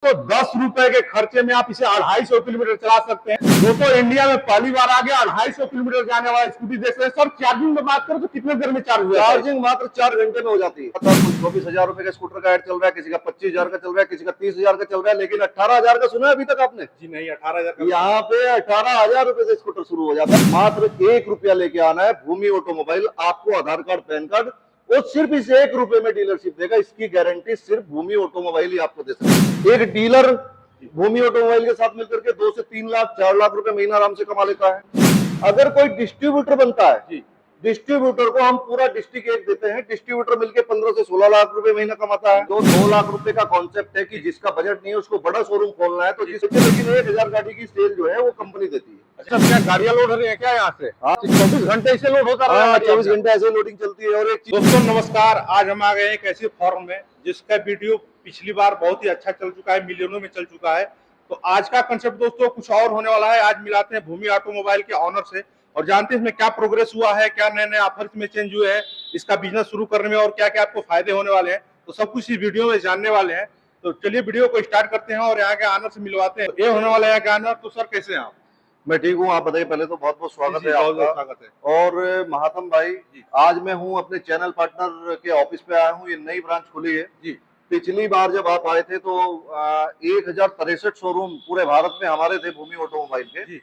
तो 10 रुपए के खर्चे में आप इसे 250 किलोमीटर चला सकते हैं। दोस्तों इंडिया में पहली बार आ गया 250 किलोमीटर जाने वाला स्कूटी देख रहे हैं। सर चार्जिंग में बात करें तो कितने देर में चार्ज हो जाता है? चार्जिंग मात्र 4 घंटे में हो जाती है। 24,000 रुपए का स्कूटर का ऐड चल रहा है, किसी का 25,000 का चल रहा है, किसी का 30,000 का चल रहा है, लेकिन 18,000 का सुना है अभी तक आपने? जी नहीं, 18,000 यहाँ पे 18,000 रुपए से स्कूटर शुरू हो जाता है। मात्र 1 रुपया लेके आना है भूमि ऑटोमोबाइल, आपको आधार कार्ड पैन कार्ड और सिर्फ इस 1 रुपए में डीलरशिप देगा। इसकी गारंटी सिर्फ भूमि ऑटोमोबाइल ही आपको दे सकता है। एक डीलर भूमि ऑटोमोबाइल के साथ मिलकर के 2 से 3 लाख 4 लाख रुपए महीना आराम से कमा लेता है। अगर कोई डिस्ट्रीब्यूटर बनता है, डिस्ट्रीब्यूटर को हम पूरा डिस्ट्रिक्ट एक देते हैं, डिस्ट्रीब्यूटर मिलके 15 से 16 लाख रुपए महीना कमाता है। तो 2 लाख रुपए का कॉन्सेप्ट है कि जिसका बजट नहीं है उसको बड़ा शोरूम खोलना है, तो लेकिन 1,000 गाड़ी की सेल जो है वो कंपनी देती है। अच्छा, क्या गाड़ियां लोड हो रही है क्या यहाँ से? 24 घंटे ऐसे लोड होता रहा? 24 घंटे ऐसे लोडिंग चलती है। और एक चीज दोस्तों नमस्कार, आज हम आ गए एक ऐसे फॉर्म में जिसका वीडियो पिछली बार बहुत ही अच्छा चल चुका है, मिलियनों में चल चुका है। तो आज का कंसेप्ट दोस्तों कुछ और होने वाला है। आज मिलाते हैं भूमि ऑटोमोबाइल के ऑनर से और जानते हैं इसमें क्या प्रोग्रेस हुआ है, क्या नए नए ऑफर्स में चेंज हुए हैं इसका बिजनेस शुरू करने में, और क्या क्या आपको फायदे होने वाले हैं। तो सब कुछ इस वीडियो में जानने वाले हैं। तो चलिए वीडियो को स्टार्ट करते हैं और यहाँ के ऑनर से मिलवाते हैं। ये होने वाला है यहाँ के ऑनर। तो सर कैसे हैं आप? मैं ठीक हूँ, आप बताइए। पहले तो बहुत बहुत स्वागत है आपका। स्वागत है। और महात्म भाई, आज मैं हूँ अपने चैनल पार्टनर के ऑफिस पे आया हूँ। ये नई ब्रांच खुली है जी। पिछली बार जब आप आए थे तो 1063 शोरूम पूरे भारत में हमारे थे भूमि ऑटोमोबाइल के।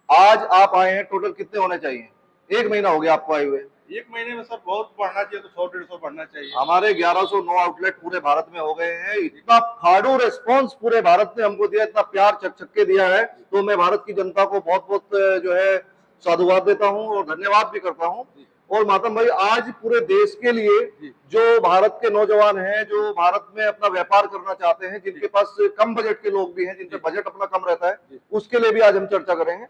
आज आप आए हैं, टोटल कितने होने चाहिए? 1 महीना हो गया आपको आए हुए। 1 महीने में सर बहुत बढ़ना चाहिए, तो 100-150 बढ़ना चाहिए। हमारे 1109 आउटलेट पूरे भारत में हो गए हैं। इतना फाड़ू रेस्पॉन्स पूरे भारत ने हमको दिया, इतना प्यार चकचक दिया है, तो मैं भारत की जनता को बहुत बहुत जो है साधुवाद देता हूं और धन्यवाद भी करता हूं। और मातम भाई, आज पूरे देश के लिए जो भारत के नौजवान हैं, जो भारत में अपना व्यापार करना चाहते हैं, जिनके पास कम बजट के लोग भी हैं, जिनका बजट अपना कम रहता है, उसके लिए भी आज हम चर्चा करेंगे।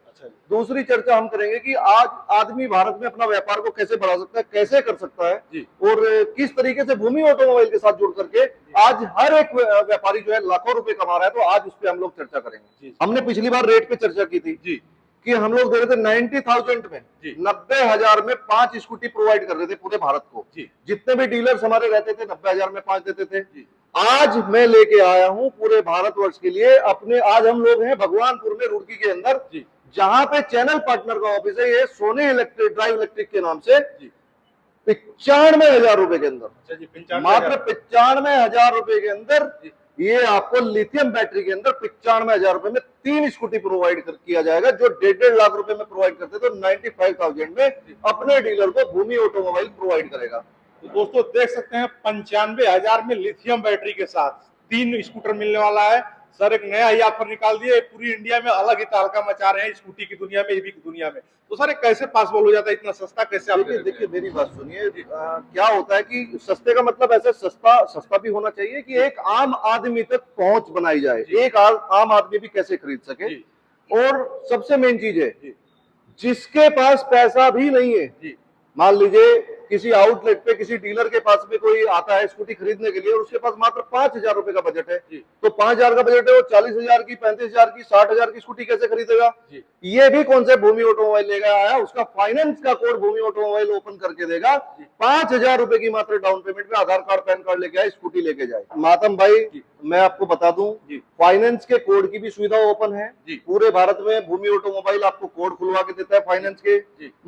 दूसरी चर्चा हम करेंगे कि आज आदमी भारत में अपना व्यापार को कैसे बढ़ा सकता है, कैसे कर सकता है, और किस तरीके से भूमि ऑटोमोबाइल के साथ जुड़ करके आज हर एक व्यापारी जो है लाखों रुपए कमा रहा है। तो आज उस पर हम लोग चर्चा करेंगे। हमने पिछली बार रेट पे चर्चा की थी कि हम लोग दे रहे थे 90,000 में, 90,000 में 5 स्कूटी प्रोवाइड कर रहे थे पूरे भारत को। जितने भी डीलर्स हमारे रहते थे 90,000 में 5 देते थे। आज मैं लेके आया हूं पूरे भारतवर्ष के लिए अपने। आज हम लोग हैं भगवानपुर में, रुड़की के अंदर, जहां पे चैनल पार्टनर का ऑफिस है। ये सोने इलेक्ट्रिक ड्राइव इलेक्ट्रिक के नाम से 95,000 रुपए के अंदर, मात्र 95,000 रुपए के अंदर ये आपको लिथियम बैटरी के अंदर 95,000 रुपए में 3 स्कूटी प्रोवाइड किया जाएगा। जो 1.5 लाख रुपए में प्रोवाइड करते तो 95,000 में अपने डीलर को भूमि ऑटोमोबाइल प्रोवाइड करेगा। तो दोस्तों देख सकते हैं 95,000 में लिथियम बैटरी के साथ 3 स्कूटर मिलने वाला है। सर एक नया ही ऑफर निकाल दिए, पूरी इंडिया में अलग ही तहलका मचा रहे हैं स्कूटी की दुनिया में, ईवी की दुनिया में। तो सर कैसे पॉसिबल हो जाता है, इतना सस्ता कैसे? आप देखिए मेरी बात सुनिए। क्या होता है कि सस्ते का मतलब ऐसे सस्ता भी होना चाहिए कि एक आम आदमी तक पहुंच बनाई जाए, एक आम आदमी भी कैसे खरीद सके। और सबसे मेन चीज है, जिसके पास पैसा भी नहीं है, मान लीजिए किसी आउटलेट पे किसी डीलर के पास में कोई आता है स्कूटी खरीदने के लिए, और उसके पास मात्र 5,000 रुपए का बजट है, तो 5,000 का बजट है, वो 40,000 की, 35,000 की, 60,000 की स्कूटी कैसे खरीदेगा? ये भी कॉन्सेप्ट भूमि ऑटोमोबाइल लेकर आया। उसका फाइनेंस का कोड भूमि ऑटोमोबाइल ओपन करके देगा। 5,000 रुपए की मात्र डाउन पेमेंट में आधार कार्ड पैन कार्ड लेके आए, स्कूटी लेके जाए। मातम भाई मैं आपको बता दूं, फाइनेंस के कोड की भी सुविधा ओपन है पूरे भारत में। भूमि ऑटोमोबाइल आपको कोड खुलवा के देता है फाइनेंस के।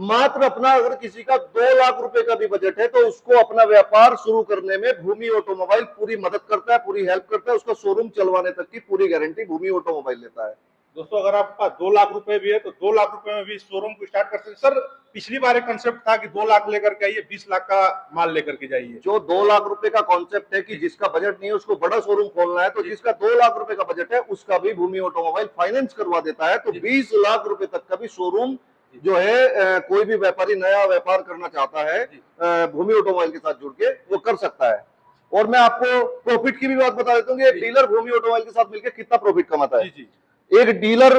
मात्र अपना अगर किसी का 2 लाख रुपए का भी बजट है तो उसको अपना व्यापार शुरू करने में भूमि ऑटोमोबाइल पूरी मदद करता है, पूरी हेल्प करता है। उसका शोरूम चलवाने तक की पूरी गारंटी भूमि ऑटोमोबाइल लेता है। दोस्तों अगर आपके पास 2 लाख रुपए भी है तो 2 लाख रुपए में भी शोरूम को स्टार्ट कर सकते। सर पिछली बार एक कंसेप्ट था कि 2 लाख लेकर के आइए, 20 लाख का माल लेकर के जाइए। जो 2 लाख रुपए का कॉन्सेप्ट है कि जिसका बजट नहीं है उसको बड़ा शोरूम खोलना है, तो जिसका 2 लाख रुपए का बजट है उसका भी भूमि ऑटोमोबाइल फाइनेंस करवा देता है। तो 20 लाख रुपए तक का भी शोरूम जो है कोई भी व्यापारी नया व्यापार करना चाहता है भूमि ऑटोमोबाइल के साथ जुड़ के वो कर सकता है। और मैं आपको प्रॉफिट की भी बात बता देता हूँ कि एक डीलर भूमि ऑटोमोबाइल के साथ मिलकर कितना प्रॉफिट कमाता है। एक डीलर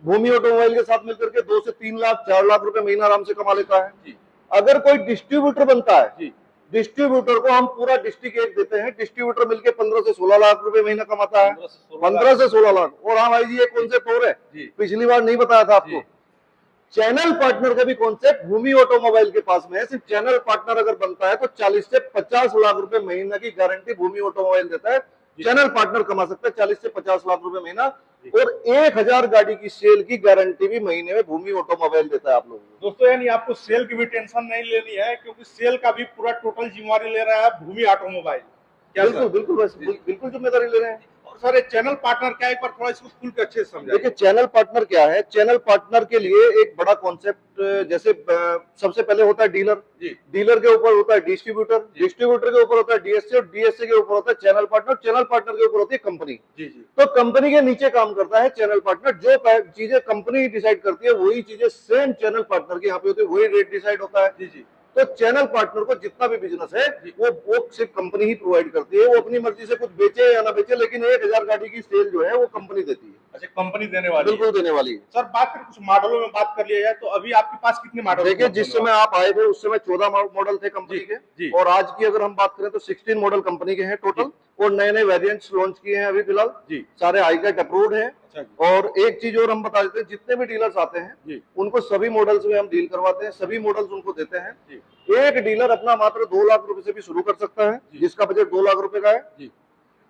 भूमि ऑटोमोबाइल के साथ मिलकर के 2 से 3 लाख 4 लाख रुपए महीना आराम से कमा लेता है। अगर कोई डिस्ट्रीब्यूटर बनता है, डिस्ट्रीब्यूटर को हम पूरा डिस्ट्रिक्ट एक देते हैं, डिस्ट्रीब्यूटर मिलके 15 से 16 लाख रुपए महीना कमाता है। 15 से 16 लाख। और हाँ भाई जी, ये कॉन्सेप्ट और है, पिछली बार नहीं बताया था आपको। चैनल पार्टनर का भी कॉन्सेप्ट भूमि ऑटोमोबाइल के पास में है। सिर्फ चैनल पार्टनर अगर बनता है तो 40 से 50 लाख रुपए महीना की गारंटी भूमि ऑटोमोबाइल देता है। चैनल पार्टनर कमा सकता है 40 से 50 लाख रुपए महीना, और 1000 गाड़ी की सेल की गारंटी भी महीने में भूमि ऑटोमोबाइल देता है आप लोगों को। दोस्तों यानी आपको सेल की भी टेंशन नहीं लेनी है, क्योंकि सेल का भी पूरा टोटल जिम्मेवारी ले रहा है भूमि ऑटोमोबाइल। क्या बिल्कुल सर? बिल्कुल बस बिल्कुल जिम्मेदारी ले रहे हैं। और सर ये चैनल पार्टनर क्या है, एक बार थोड़ा इसको खुल के अच्छे से समझाइए। देखिए चैनल पार्टनर क्या है, चैनल पार्टनर के लिए एक बड़ा कॉन्सेप्ट, जैसे सबसे पहले होता है डीलर, जी डीलर के ऊपर होता है डिस्ट्रीब्यूटर, डिस्ट्रीब्यूटर के ऊपर होता है डीएससी, और डीएससी के ऊपर होता है चैनल पार्टनर, चैनल पार्टनर के ऊपर होती है कंपनी। जी जी तो कंपनी के नीचे काम करता है चैनल पार्टनर। जो चीजें कंपनी डिसाइड करती है वही चीजें सेम चैनल पार्टनर के यहाँ पे होती है, वही रेट डिसाइड होता है। जी जी तो चैनल पार्टनर को जितना भी बिजनेस है वो सिर्फ कंपनी ही प्रोवाइड करती है। वो अपनी मर्जी से कुछ बेचे या ना बेचे, लेकिन 1000 गाड़ी की सेल जो है वो कंपनी देती है। अच्छा, कंपनी देने वाली है। बिल्कुल देने वाली है। सर बात करें कुछ मॉडलों में बात कर लिया जाए तो अभी आपके पास कितने मॉडल? देखिए जिस समय आप आए थे उस समय 14 मॉडल थे कंपनी जी। के, और आज की अगर हम बात करें तो 16 मॉडल कंपनी के हैं टोटल, और नए नए वेरिएंट्स लॉन्च किए हैं अभी फिलहाल। जी सारे हाईकैट अप्रूव्ड हैं। अच्छा जी। और एक चीज और हम बता देते हैं, जितने भी डीलर्स आते हैं जी उनको सभी मॉडल्स में हम डील करवाते हैं, सभी मॉडल्स उनको देते हैं। जी एक डीलर अपना मात्र 2 लाख रुपए से भी शुरू कर सकता है, जी। जिसका बजट 2 लाख रुपए का है। जी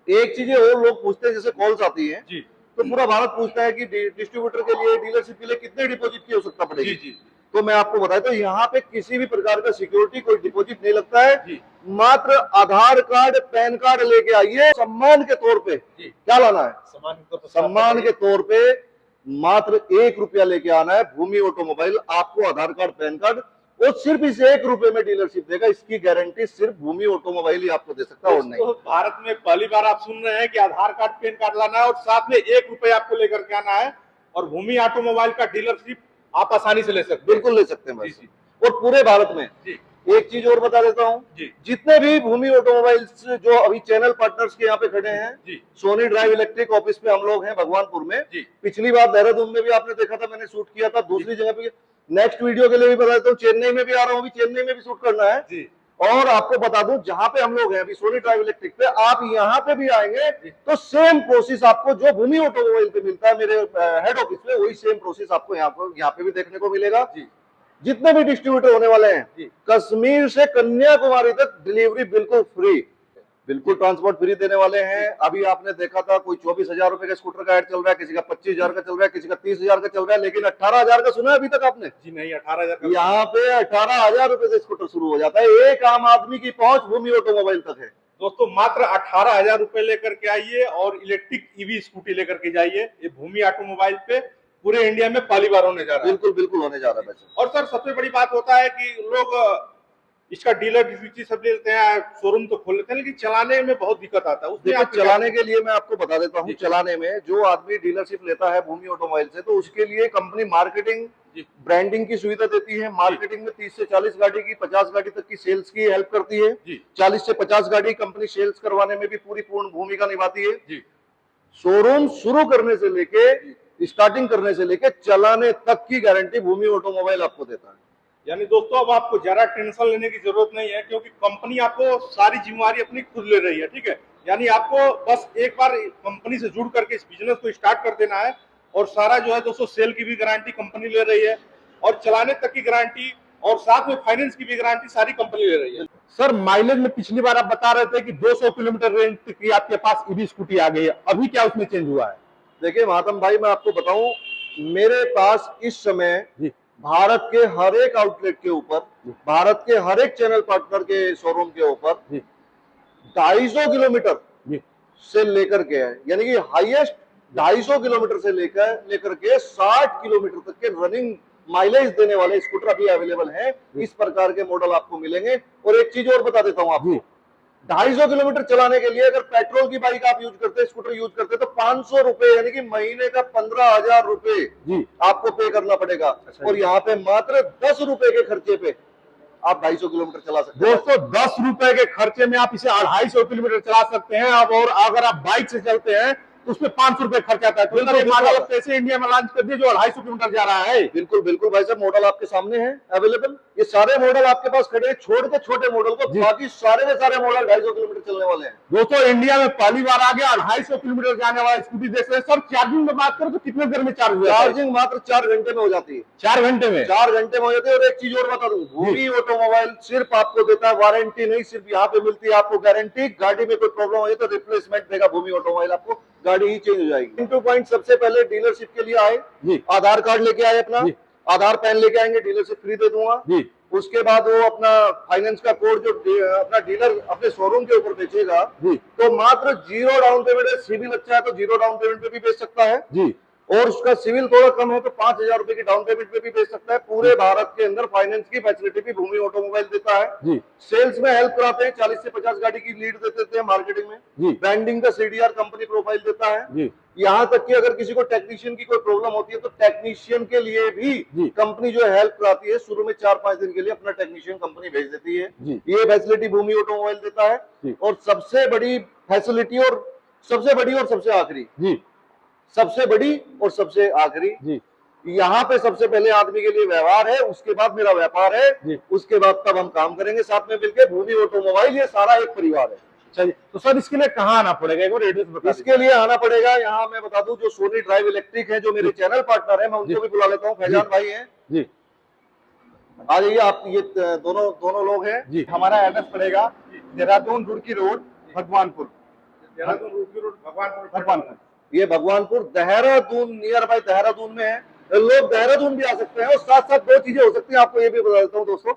एक चीजें और लोग पूछते हैं, जैसे कॉल्स आती है जी तो पूरा भारत पूछता है कि डिस्ट्रीब्यूटर के लिए, डीलरशिप के लिए कितने डिपॉजिट की आवश्यकता पड़ेगी। जी जी तो मैं आपको बताया, तो यहाँ पे किसी भी प्रकार का सिक्योरिटी, कोई डिपॉजिट नहीं लगता है। जी मात्र आधार कार्ड, पैन कार्ड लेके आइए, सम्मान के तौर पे। जी। क्या लाना है? सम्मान के तौर पे मात्र 1 रुपया लेके आना है। भूमि ऑटोमोबाइल आपको आधार कार्ड, पैन कार्ड, और सिर्फ इस 1 रुपए में डीलरशिप देगा। इसकी गारंटी सिर्फ भूमि ऑटोमोबाइल ही आपको दे सकता है, और नहीं। तो भारत में पहली बार आप सुन रहे हैं कि आधार कार्ड, पैन कार्ड लाना है और साथ में 1 रुपया आपको लेकर के आना है, और भूमि ऑटोमोबाइल का डीलरशिप आप आसानी से ले सकते हैं। बिल्कुल ले सकते हैं जी बस। जी और पूरे भारत में जी एक चीज और बता देता हूँ, जी जितने भी भूमि ऑटोमोबाइल्स जो अभी चैनल पार्टनर्स के यहाँ पे खड़े हैं, जी सोनी ड्राइव इलेक्ट्रिक ऑफिस पे हम लोग हैं भगवानपुर में। जी पिछली बार देहरादून में भी आपने देखा था, मैंने शूट किया था। दूसरी जगह पे नेक्स्ट वीडियो के लिए भी बता देता हूँ, चेन्नई में भी आ रहा हूँ, अभी चेन्नई में भी शूट करना है। जी और आपको बता दूं, जहां पे हम लोग हैं अभी सोनी ड्राइव इलेक्ट्रिक पे, आप यहाँ पे भी आएंगे तो सेम प्रोसेस आपको जो भूमि ऑटोमोबाइल पे मिलता है मेरे हेड ऑफिस में, वही सेम प्रोसेस आपको यहाँ पे भी देखने को मिलेगा। जी जितने भी डिस्ट्रीब्यूटर होने वाले हैं, जी कश्मीर से कन्याकुमारी तक डिलीवरी बिल्कुल फ्री, बिल्कुल ट्रांसपोर्ट फ्री देने वाले हैं। अभी आपने देखा था कोई 24,000 रुपए का स्कूटर का ऐड चल रहा है, किसी का 25,000 का चल रहा है, किसी का 30,000 का चल रहा है, लेकिन 18,000 का सुना है अभी तक आपने? जी नहीं, 18,000 यहाँ पे 18,000 रुपए से स्कूटर शुरू हो जाता है। एक आम आदमी की पहुंच भूमि ऑटोमोबाइल तक है। दोस्तों मात्र 18,000 रुपए लेकर के आइए और इलेक्ट्रिक ईवी स्कूटी लेकर के जाइए। ये भूमि ऑटोमोबाइल पे पूरे इंडिया में पहली बार होने जा रहा है। बिल्कुल बिल्कुल होने जा रहा है वैसे। और सर सबसे बड़ी बात होता है कि लोग इसका डीलर सब लेते हैं, शोरूम तो खोल लेते हैं, लेकिन चलाने में बहुत दिक्कत आता है। उसमें देखिए आप चलाने के लिए मैं आपको बता देता हूँ, जी। चलाने में जो आदमी डीलरशिप लेता है भूमि ऑटोमोबाइल से, तो उसके लिए कंपनी मार्केटिंग, ब्रांडिंग की सुविधा देती है। मार्केटिंग में 30 से 40 गाड़ी की, 50 गाड़ी तक की सेल्स की हेल्प करती है। जी 40 से 50 गाड़ी कंपनी सेल्स करवाने में भी पूर्ण भूमिका निभाती है। जी शोरूम शुरू करने से लेके, स्टार्टिंग करने से लेके चलाने तक की गारंटी भूमि ऑटोमोबाइल आपको देता है। यानी दोस्तों अब आपको ज्यादा टेंशन लेने की जरूरत नहीं है, क्योंकि कंपनी आपको सारी जिम्मेवारी अपनी खुद ले रही है। ठीक है, यानी आपको बस एक बार कंपनी से जुड़ करके इस बिजनेस को स्टार्ट कर देना है, और सारा जो है दोस्तों सेल की भी गारंटी कंपनी ले रही है, और चलाने तक की गारंटी, और साथ में फाइनेंस की भी गारंटी सारी कंपनी ले रही है। सर माइलेज में पिछली बार आप बता रहे थे कि 200 किलोमीटर रेंज की आपके पास ईवी स्कूटी आ गई है, अभी क्या उसमें चेंज हुआ है? देखिए महात्म भाई, मैं आपको बताऊं, मेरे पास इस समय भारत के हर एक आउटलेट के ऊपर, भारत के हर एक चैनल पार्टनर के शोरूम के ऊपर 250 किलोमीटर से लेकर के है, यानी कि हाईएस्ट 250 किलोमीटर से लेकर के 60 किलोमीटर तक के रनिंग माइलेज देने वाले स्कूटर अभी अवेलेबल हैं। इस प्रकार के मॉडल आपको मिलेंगे। और एक चीज और बता देता हूं आपको, 250 किलोमीटर चलाने के लिए अगर पेट्रोल की बाइक आप यूज करते, स्कूटर यूज करते, तो 500 रुपए, यानी कि महीने का 15,000 रुपए आपको पे करना पड़ेगा। और यहाँ पे मात्र 10 रुपए के खर्चे पे आप 250 किलोमीटर चला सकते हैं। दोस्तों 10 रुपए के खर्चे में आप इसे 250 किलोमीटर चला सकते हैं। अब और अगर आप बाइक से चलते हैं तो उसमें 500 रुपए खर्च आता है। तो बिल्कुल, सर, ये बिल्कुल। मॉडल अब कैसे इंडिया में लॉन्च कर दिया जो 250 किलोमीटर जा रहा है। बिल्कुल बिल्कुल भाई साहब, मॉडल आपके सामने है अवेलेबल। ये सारे मॉडल आपके पास खड़े हैं, छोड़ के छोटे मॉडल को, जी। बाकी सारे के सारे मॉडल 250 किलोमीटर चलने वाले हैं। दोस्तों, इंडिया में पहली बार आ गया 250 किलोमीटर जाने वाला स्कूटी देख रहे हैं। सर, चार्जिंग में बात करें तो कितने देर में चार्ज हो जाता है? चार्जिंग मात्र 4 घंटे में हो जाती है। 4 घंटे में? 4 घंटे में हो जाती है। और एक चीज और बता दूं, भूमि ऑटोमोबाइल सिर्फ आपको देता है वारंटी, नहीं सिर्फ यहाँ पे मिलती है आपको गारंटी। गाड़ी में कोई प्रॉब्लम हो जाए तो रिप्लेसमेंट देगा भूमि ऑटोमोबाइल आपको, गाड़ी ही चेंज हो जाएगी। इंटू पॉइंट सबसे पहले डीलरशिप के लिए आए जी। आधार कार्ड लेके आए अपना, आधार पैन लेके आएंगे, डीलरशिप फ्री दे दूंगा जी। उसके बाद वो अपना फाइनेंस का कोड जो अपना डीलर अपने शोरूम के ऊपर बेचेगा जी। तो मात्र 0 डाउन पेमेंट है। सिविल अच्छा है तो 0 डाउन पेमेंट पे भी बेच सकता है जी। और उसका सिविल थोड़ा कम है तो 5,000 रुपए की डाउन पेमेंट पे भी बेच सकता है। पूरे भारत के अंदर फाइनेंस की फैसिलिटी भी भूमि ऑटोमोबाइल देता है जी। सेल्स में हेल्प कराते हैं, 40 से 50 गाड़ी की लीड दे देते हैं मार्केटिंग में जी। ब्रांडिंग का सीडीआर कंपनी प्रोफाइल देता है जी। यहाँ तक कि अगर किसी को टेक्नीशियन की कोई प्रॉब्लम होती है तो टेक्नीशियन के लिए भी जी। कंपनी जो है हेल्प कराती है। शुरू में 4-5 दिन के लिए अपना टेक्नीशियन कंपनी भेज देती है। जी। ये फैसिलिटी भूमि ऑटोमोबाइल देता है। जी। और सबसे बड़ी फैसिलिटी और सबसे आखिरी, जी। सबसे बड़ी और सबसे आखिरी, जी। यहाँ पे सबसे पहले आदमी के लिए व्यवहार है, उसके बाद मेरा व्यापार है, जी। उसके बाद तब हम काम करेंगे साथ में मिलकर। भूमि ऑटोमोबाइल ये सारा एक परिवार है। चलिए, तो सर इसके लिए कहाँ आना पड़ेगा, एक बार एड्रेस बता दीजिए। इसके लिए आना पड़ेगा, यहाँ मैं बता दूं, जो सोनी ड्राइव इलेक्ट्रिक है, जो मेरे चैनल पार्टनर है, मैं उनको भी बुला लेता हूँ, फैजान भाई हैं जी। आ जाइए आप। ये दोनों लोग हैं जी। हमारा एड्रेस पड़ेगा देहरादून रुड़की रोड, भगवानपुर। भगवानपुर। ये भगवानपुर देहरादून नियर बाय देहरादून में है। लोग देहरादून भी आ सकते हैं और साथ साथ 2 चीजें हो सकती हैं, आपको ये भी बता देता हूँ दोस्तों।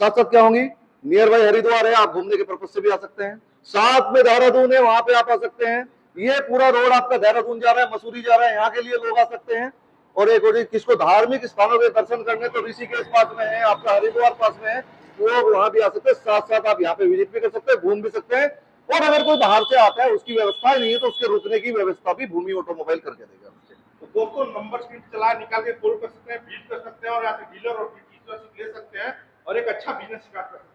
साथ साथ क्या होंगी, नियर बाय हरिद्वार है, आप घूमने के पर्पज से भी आ सकते हैं। साथ में देहरादून है, वहां पे आप आ सकते हैं। ये पूरा रोड आपका देहरादून जा रहा है, मसूरी जा रहा है, यहाँ के लिए लोग आ सकते हैं। और एक और किसको धार्मिक स्थानों के दर्शन करने तो ऋषिकेश पास में है, आपका हरिद्वार पास में है, वो वहां भी आ सकते हैं। साथ साथ आप यहाँ पे विजिट भी कर सकते हैं, घूम भी सकते हैं। और अगर कोई बाहर से आता है, उसकी व्यवस्था नहीं है तो उसके रुकने की व्यवस्था भी भूमि ऑटोमोबाइल करके देगा। तो दोस्तों, नंबर स्क्रीन चला निकाल के कॉल कर सकते हैं, विजिट कर सकते हैं और यहाँ से डीलर और ले सकते हैं और एक अच्छा बिजनेस स्टार्ट कर सकते हैं।